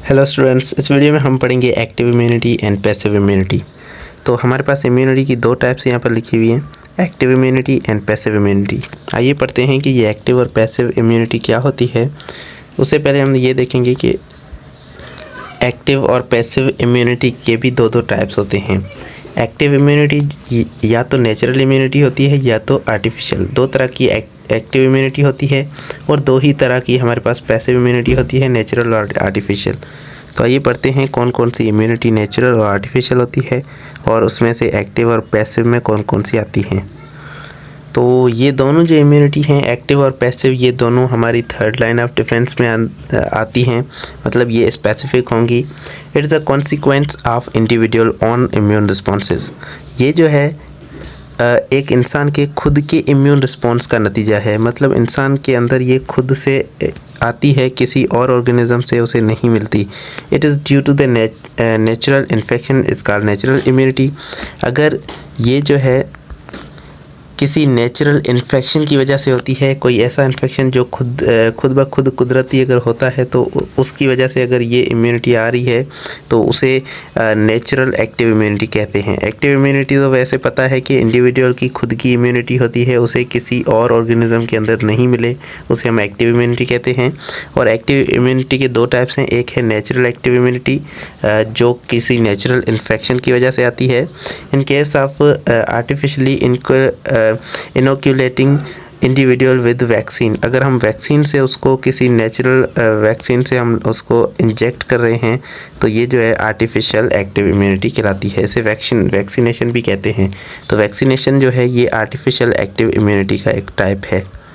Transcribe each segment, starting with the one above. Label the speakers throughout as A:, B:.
A: Hello students, इस video में हम पढ़ेंगे active immunity and passive immunity. तो हमारे पास इम्यूनिटी की दो टाइप्स यहाँ पर लिखी हुई हैं, active immunity and passive immunity. आइए पढ़ते हैं कि ये एक्टिव और पैसिव इम्यूनिटी क्या होती है। उससे पहले हम ये देखेंगे कि एक्टिव और पैसिव इम्यूनिटी के भी दो टाइप्स होते हैं। एक्टिव इम्यूनिटी या तो नेचुरल इम्यूनिटी होती है या तो आर्टिफिशियल। दो तरह की एक्टिव इम्यूनिटी होती है और दो ही तरह की हमारे पास पैसिव इम्यूनिटी होती है, नेचुरल और आर्टिफिशियल। तो आइए पढ़ते हैं कौन कौन सी इम्यूनिटी नेचुरल और आर्टिफिशियल होती है और उसमें से एक्टिव और पैसिव में कौन कौन सी आती हैं। तो ये दोनों जो इम्यूनिटी हैं, एक्टिव और पैसिव, ये दोनों हमारी थर्ड लाइन ऑफ डिफेंस में आती हैं, मतलब ये स्पेसिफिक होंगी। It's a consequence of individual on immune responses. ये जो है एक इंसान के खुद के इम्यून रिस्पॉन्स का नतीजा है, मतलब इंसान के अंदर ये खुद से आती है, किसी और ऑर्गेनिज्म से उसे नहीं मिलती। It is due to the natural infection is called natural immunity. अगर ये जो है किसी नेचुरल इन्फेक्शन की वजह से होती है, कोई ऐसा इन्फेक्शन जो खुद ब खुद कुदरती अगर होता है, तो उसकी वजह से अगर ये इम्यूनिटी आ रही है तो उसे नेचुरल एक्टिव इम्यूनिटी कहते हैं। एक्टिव इम्यूनिटी तो वैसे पता है कि इंडिविजुअल की खुद की इम्यूनिटी होती है, उसे किसी और ऑर्गेनिज्म के अंदर नहीं मिले, उसे हम एक्टिव इम्यूनिटी कहते हैं। और एक्टिव इम्यूनिटी के दो टाइप्स हैं, एक है नेचुरल एक्टिव इम्यूनिटी जो किसी नेचुरल इन्फेक्शन की वजह से आती है। In case of artificially inoculating individual with vaccine, अगर हम वैक्सीन से उसको किसी नेचुरल वैक्सीन से हम उसको इंजेक्ट कर रहे हैं तो ये जो है आर्टिफिशियल एक्टिव इम्यूनिटी कहलाती है। इसे वैक्सीनेशन भी कहते हैं। तो वैक्सीनेशन जो है ये आर्टिफिशियल एक्टिव इम्यूनिटी का एक टाइप है।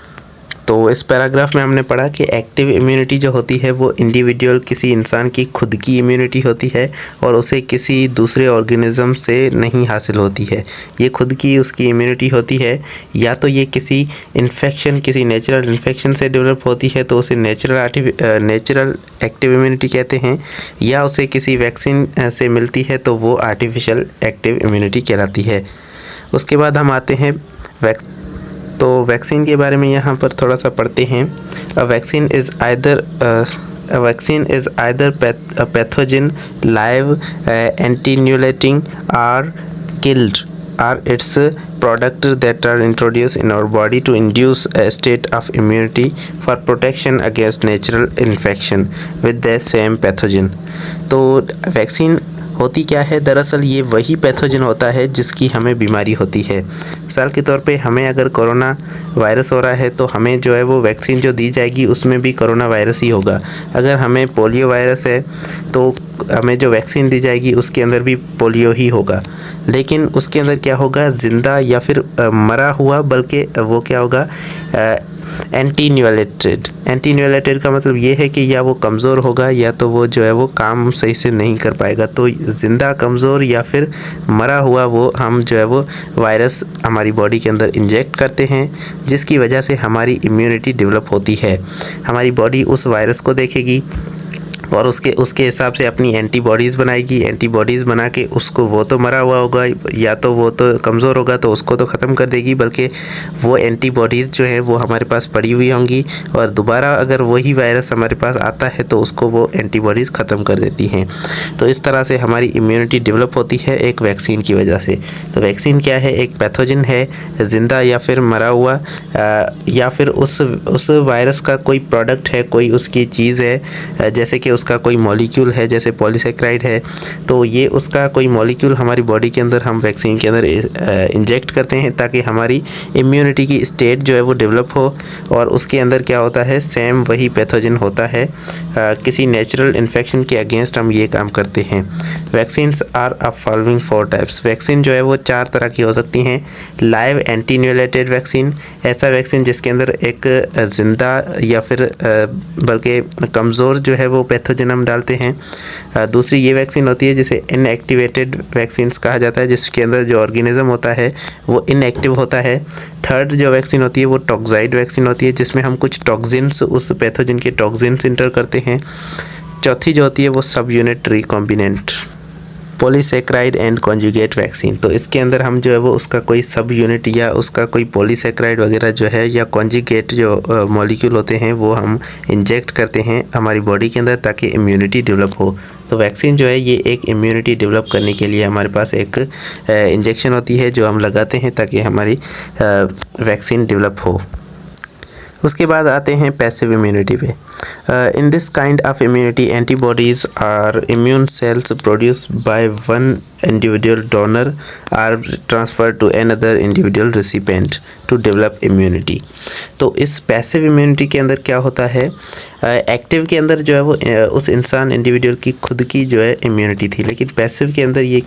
A: तो इस पैराग्राफ में हमने पढ़ा कि एक्टिव इम्यूनिटी जो होती है वो इंडिविजुअल किसी इंसान की खुद की इम्यूनिटी होती है और उसे किसी दूसरे ऑर्गेनिज्म से नहीं हासिल होती है। ये खुद की उसकी इम्यूनिटी होती है, या तो ये किसी इन्फेक्शन, किसी नेचुरल इन्फेक्शन से डेवलप होती है तो उसे नेचुरल एक्टिव इम्यूनिटी कहते हैं, या उसे किसी वैक्सीन से मिलती है तो वो आर्टिफिशियल एक्टिव इम्यूनिटी कहलाती है। उसके बाद हम आते हैं तो वैक्सीन के बारे में यहाँ पर थोड़ा सा पढ़ते हैं। A vaccine is either pathogen live attenuating or killed or its product that are introduced in our body to induce a state of immunity for protection against natural infection with the same pathogen। तो vaccine होती क्या है, दरअसल ये वही pathogen होता है जिसकी हमें बीमारी होती है। मिसाल के तौर पे हमें अगर कोरोना वायरस हो रहा है तो हमें जो है वो वैक्सीन जो दी जाएगी उसमें भी कोरोना वायरस ही होगा। अगर हमें पोलियो वायरस है तो हमें जो वैक्सीन दी जाएगी उसके अंदर भी पोलियो ही होगा, लेकिन उसके अंदर क्या होगा, ज़िंदा या फिर मरा हुआ, बल्कि वो क्या होगा, एंटीन्यूलेटेड का मतलब ये है कि या वो कमज़ोर होगा या तो वो जो है वो काम सही से नहीं कर पाएगा। तो ज़िंदा, कमज़ोर या फिर मरा हुआ वो हम जो है वो वायरस हमारी बॉडी के अंदर इंजेक्ट करते हैं, जिसकी वजह से हमारी इम्यूनिटी डेवलप होती है। हमारी बॉडी उस वायरस को देखेगी और उसके हिसाब से अपनी एंटीबॉडीज़ बनाएगी। एंटीबॉडीज़ बना के उसको, वो तो मरा हुआ होगा या तो वो तो कमज़ोर होगा तो उसको तो ख़त्म कर देगी, बल्कि वो एंटीबॉडीज़ जो है वो हमारे पास पड़ी हुई होंगी और दोबारा अगर वही वायरस हमारे पास आता है तो उसको वो एंटीबॉडीज़ ख़त्म कर देती हैं। तो इस तरह से हमारी इम्यूनिटी डेवलप होती है एक वैक्सीन की वजह से। तो वैक्सीन क्या है, एक पैथोजन है, ज़िंदा या फिर मरा हुआ, या फिर उस वायरस का कोई प्रोडक्ट है, कोई उसकी चीज़ है, जैसे कि उसका कोई मॉलिक्यूल है, जैसे पॉलीसेक्राइड है, तो ये उसका कोई मॉलिक्यूल हमारी बॉडी के अंदर हम वैक्सीन के अंदर इंजेक्ट करते हैं ताकि हमारी इम्यूनिटी की स्टेट जो है वो डेवलप हो। और उसके अंदर क्या होता है, सेम वही पैथोजन होता है। किसी नेचुरल इन्फेक्शन के अगेंस्ट हम ये काम करते हैं। Vaccines are of following 4 types. Vaccine जो है वो 4 तरह की हो सकती हैं। लाइव एंटीन्यूलेटेड वैक्सीन, ऐसा वैक्सीन जिसके अंदर एक ज़िंदा या फिर बल्कि कमज़ोर जो है वो पैथोजन हम डालते हैं। दूसरी ये वैक्सीन होती है जिसे इनएक्टिवेटेड वैक्सीन्स कहा जाता है, जिसके अंदर जो ऑर्गेनिज्म होता है वो इनएक्टिव होता है। थर्ड जो वैक्सीन होती है वो टॉक्साइड वैक्सीन होती है, जिसमें हम कुछ टॉक्सिन्स, उस पैथोजन के टॉक्सिन्स इंटर करते हैं। चौथी जो होती है वो सब unit recombinant. Polysaccharide and conjugate vaccine. तो इसके अंदर हम जो है वो उसका कोई सब यूनिट या उसका कोई पॉलीसेक्राइड वगैरह जो है या कॉन्जुगेट जो मॉलिक्यूल होते हैं वो हम इंजेक्ट करते हैं हमारी बॉडी के अंदर ताकि इम्यूनिटी डेवलप हो। तो वैक्सीन जो है ये एक इम्यूनिटी डेवलप करने के लिए हमारे पास एक इंजेक्शन होती है जो हम लगाते हैं ताकि हमारी वैक्सीन डेवलप हो। उसके बाद आते हैं पैसिव इम्यूनिटी पे। In this kind of immunity antibodies are immune cells produced by one individual donor are transfer to another individual recipient to develop immunity. तो इस पैसिव इम्यूनिटी के अंदर क्या होता है, एक्टिव के अंदर जो है वो उस इंसान इंडिविजुअल की खुद की जो है इम्यूनिटी थी, लेकिन पैसिव के अंदर ये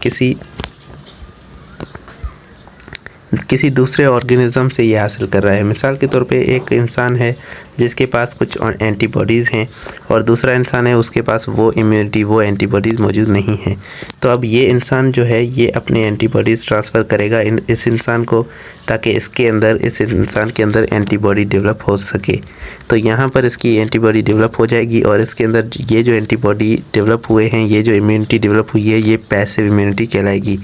A: किसी दूसरे ऑर्गेनिज्म से ये हासिल कर रहा है। मिसाल के तौर पे एक इंसान है जिसके पास कुछ एंटीबॉडीज़ हैं और दूसरा इंसान है उसके पास वो इम्यूनिटी वो एंटीबॉडीज़ मौजूद नहीं है। तो अब ये इंसान जो है ये अपने एंटीबॉडीज़ ट्रांसफ़र करेगा इस इंसान को ताकि इस इंसान के अंदर एंटीबॉडी डेवलप हो सके। तो यहाँ पर इसकी एंटीबॉडी डेवलप हो जाएगी और इसके अंदर ये जो एंटीबॉडी डेवलप हुए हैं, ये जो इम्यूनिटी डेवलप हुई है, ये पैसिव इम्यूनिटी कहलाएगी।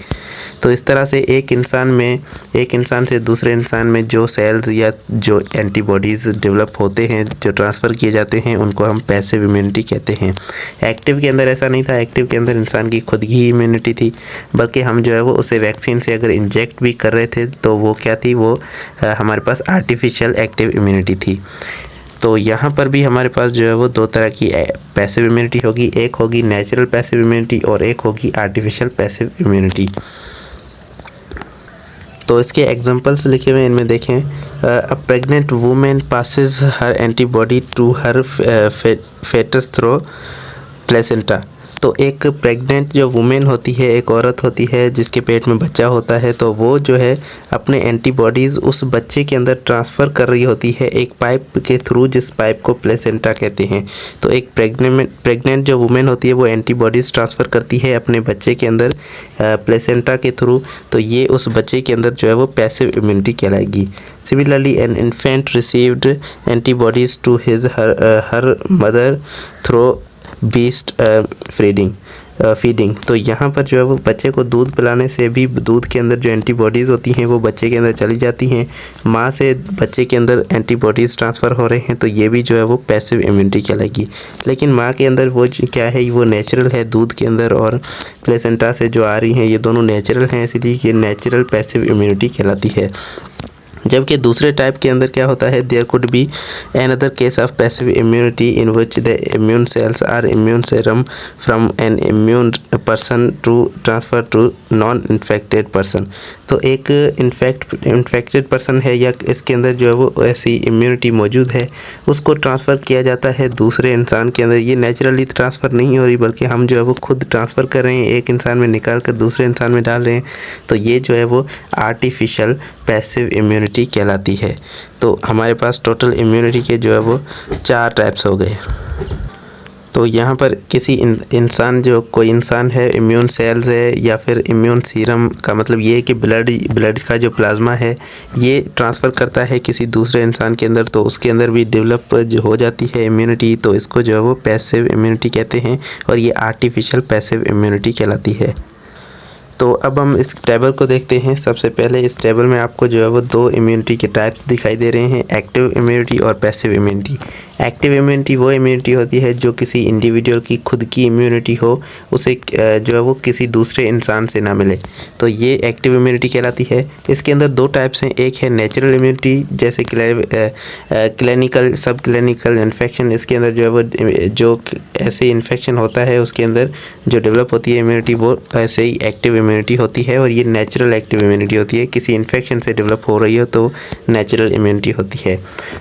A: तो इस तरह से एक इंसान से दूसरे इंसान में जो सेल्स या जो एंटीबॉडीज़ डेवलप होते हैं, जो ट्रांसफ़र किए जाते हैं, उनको हम पैसिव इम्यूनिटी कहते हैं। एक्टिव के अंदर ऐसा नहीं था, एक्टिव के अंदर इंसान की खुद की इम्यूनिटी थी, बल्कि हम जो है वो उसे वैक्सीन से अगर इंजेक्ट भी कर रहे थे तो वो क्या थी, वो हमारे पास आर्टिफिशियल एक्टिव इम्यूनिटी थी। तो यहाँ पर भी हमारे पास जो है वो दो तरह की पैसिव इम्यूनिटी होगी, एक होगी नेचुरल पैसिव इम्यूनिटी और एक होगी आर्टिफिशियल पैसिव इम्यूनिटी। तो इसके एग्जांपल्स लिखे हुए इनमें देखें। A pregnant women passes her antibody to her foetus through placenta. तो एक प्रेग्नेंट जो वुमेन होती है, एक औरत होती है जिसके पेट में बच्चा होता है, तो वो जो है अपने एंटीबॉडीज़ उस बच्चे के अंदर ट्रांसफ़र कर रही होती है एक पाइप के थ्रू, जिस पाइप को प्लेसेंटा कहते हैं। तो एक प्रेग्नेंट जो वुमेन होती है वो एंटीबॉडीज़ ट्रांसफ़र करती है अपने बच्चे के अंदर प्लेसेंटा के थ्रू, तो ये उस बच्चे के अंदर जो है वो पैसिव इम्यूनिटी कहलाएगी। Similarly an infant received antibodies to her mother through breast feeding. तो यहाँ पर जो है वो बच्चे को दूध पिलाने से भी दूध के अंदर जो एंटीबॉडीज़ होती हैं वो बच्चे के अंदर चली जाती हैं, माँ से बच्चे के अंदर एंटीबॉडीज़ ट्रांसफ़र हो रहे हैं, तो ये भी जो है वो पैसिव इम्यूनिटी कहलाएगी। लेकिन माँ के अंदर वो क्या है, वो नेचुरल है, दूध के अंदर और प्लेसेंटा से जो आ रही हैं ये दोनों नेचुरल हैं, इसलिए ये नेचुरल पैसिव इम्यूनिटी कहलाती है। जबकि दूसरे टाइप के अंदर क्या होता है, there could be another case of passive immunity in which the immune cells are immune serum from an immune person to transfer to non infected person. तो एक इन्फेक्टेड पर्सन है या इसके अंदर जो है वो ऐसी इम्यूनिटी मौजूद है, उसको ट्रांसफ़र किया जाता है दूसरे इंसान के अंदर। ये नेचुरली ट्रांसफ़र नहीं हो रही, बल्कि हम जो है वो खुद ट्रांसफ़र कर रहे हैं, एक इंसान में निकाल कर दूसरे इंसान में डाल रहे हैं, तो ये जो है वो आर्टिफिशियल पैसिव इम्यूनिटी कहलाती है। तो हमारे पास टोटल इम्यूनिटी के जो है वो 4 टाइप्स हो गए। तो यहाँ पर किसी इंसान जो कोई इंसान है, इम्यून सेल्स है या फिर इम्यून सीरम का मतलब ये है कि ब्लड का जो प्लाज्मा है ये ट्रांसफ़र करता है किसी दूसरे इंसान के अंदर, तो उसके अंदर भी डेवलप जो हो जाती है इम्यूनिटी, तो इसको जो है वो पैसिव इम्यूनिटी कहते हैं और ये आर्टिफिशियल पैसिव इम्यूनिटी कहलाती है। तो अब हम इस टेबल को देखते हैं। सबसे पहले इस टेबल में आपको जो है वो 2 इम्यूनिटी के टाइप्स दिखाई दे रहे हैं, एक्टिव इम्यूनिटी और पैसिव इम्यूनिटी। एक्टिव इम्यूनिटी वो इम्यूनिटी होती है जो किसी इंडिविजुअल की खुद की इम्यूनिटी हो, उसे जो है वो किसी दूसरे इंसान से ना मिले, तो ये एक्टिव इम्यूनिटी कहलाती है। इसके अंदर 2 टाइप्स हैं, एक है नेचुरल इम्यूनिटी जैसे क्लिनिकल सब क्लिनिकल इन्फेक्शन, इसके अंदर जो है वो जो ऐसे इन्फेक्शन होता है उसके अंदर जो डेवलप होती है इम्यूनिटी वो ऐसे ही एक्टिव इम्यूनिटी होती है, और ये नेचुरल एक्टिव इम्यूनिटी होती है, किसी इन्फेक्शन से डेवलप हो रही हो तो नेचुरल इम्यूनिटी होती है।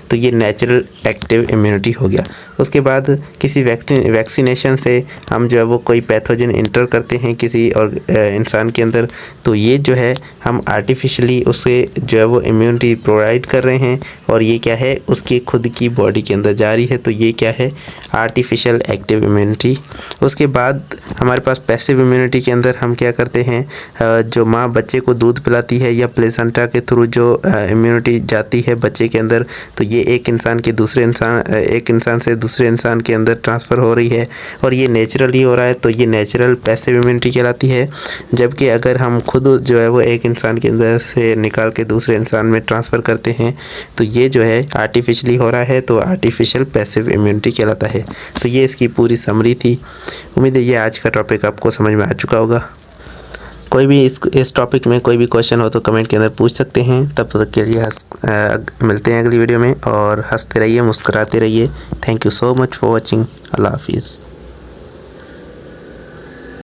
A: तो ये नेचुरल एक्टिव इम्यूनिटी हो गया। उसके बाद किसी वैक्सीनेशन से हम जो है वो कोई पैथोजन इंटर करते हैं किसी और इंसान के अंदर, तो ये जो है हम आर्टिफिशियली उसे जो है वो इम्यूनिटी प्रोवाइड कर रहे हैं और ये क्या है उसकी खुद की बॉडी के अंदर जा रही है, तो ये क्या है आर्टिफिशियल एक्टिव इम्यूनिटी। उसके बाद हमारे पास पैसिव इम्यूनिटी के अंदर हम क्या करते हैं, जो माँ बच्चे को दूध पिलाती है या प्लेसेंटा के थ्रू जो इम्यूनिटी जाती है बच्चे के अंदर, तो ये एक इंसान से दूसरे इंसान के अंदर ट्रांसफ़र हो रही है और ये नेचुरली हो रहा है, तो ये नेचुरल पैसिव इम्यूनिटी कहलाती है। जबकि अगर हम खुद जो है वो एक इंसान के अंदर से निकाल के दूसरे इंसान में ट्रांसफ़र करते हैं तो ये जो है आर्टिफिशियली हो रहा है, तो आर्टिफिशियल पैसिव इम्यूनिटी कहलाता है। तो ये इसकी पूरी समरी थी। उम्मीद है ये आज का टॉपिक आपको समझ में आ चुका होगा। कोई भी इस टॉपिक में कोई भी क्वेश्चन हो तो कमेंट के अंदर पूछ सकते हैं। तब तक के लिए मिलते हैं अगली वीडियो में और हंसते रहिए, मुस्कुराते रहिए। Thank you so much for watching. अल्लाह हाफिज़।